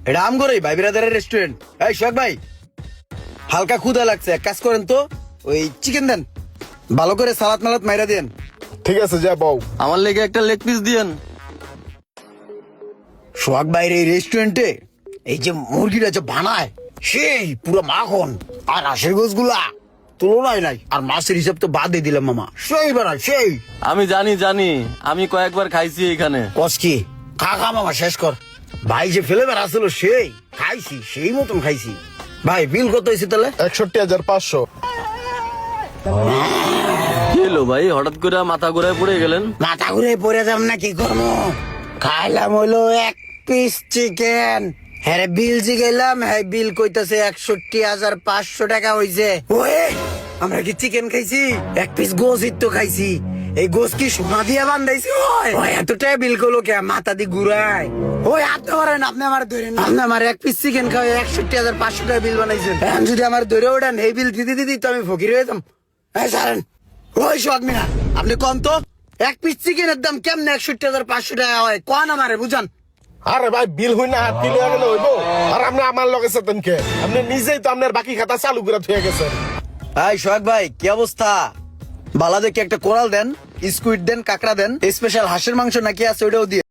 এটা আমগরই ভাই বিরাদারের রেস্টুরেন্ট। এই সোহাগ ভাই, হালকা ক্ষুধা লাগছে, এক কাজ করেন তো, ওই চিকেন দেন, ভালো করে সালাদ মালাদ মাইরা দেন। ঠিক আছে, যা বউ। আমার লেগে একটা লেগ পিস দিয়েন। সোহাগ ভাইয়ের এই রেস্টুরেন্টে এই যে মুরগিটা যে বানায় সেই পুরো মাখন, আর আশের গোছগুলা তুলনায় নাই, আর মাছের হিসাব তো বাদে দিলাম মামা, সেই বানায় সেই। আমি জানি, আমি কয়েকবার খাইছি এখানে। কসকি কাকা মামা শেষ কর, ভাই যে ফ্লেভার আসলো সেই খাইছি, সেই মতন খাইছি। ভাই বিল কত হয়েছে তাহলে? 61,500। কি হলো ভাই, হঠাৎ করে মাথা ঘুরায় পড়ে গেলেন? মাথা ঘুরে পড়ে যাব না, কি করবো, খাইলাম হইলো এক পিস চিকেন, হ্যাঁ বিল জিগাইলাম, হ্যাঁ বিল কইতাছে 61,500 টাকা হইছে। ওয়ে আমরা কি চিকেন খাইছি? এক পিস গোস তো খাইছি, এই গোস কি সোনা দিয়ে বান্ধাইছি? ওই এতটা বিল করলো কে, মাথা দিয়ে ঘুরায়। ওই আপনি ধরেন, আপনি আমার ধরেন, আপনি আমার এক পিস চিকেন খাওয়া 61,500 টাকা বিল বানাইছেন, এখন যদি আমার ধরে ওঠেন এই বিল দিতে দিতে তো আমি ফকির হয়ে যেতাম। হ্যাঁ সারেন। ওই সোহাগ মিয়া, আপনি কন তো, এক পিস চিকেনের দাম কেমনে 61,500 টাকা হয়, কন আমারে বুঝান। আরে ভাই, বিল হই না হাত দিলে গেলে হইব? আর আপনি আমার লগে সেতেন কে? আপনি নিজেই তো আপনার বাকি খাতা চালু করে থুয়ে গেছেন। এই সোহাগ ভাই, কি অবস্থা? বালা দেখে একটা কোরাল দেন, স্কুইড দেন, কাঁকড়া দেন, স্পেশাল হাঁসের মাংস নাকি আছে ওটাও দিয়ে।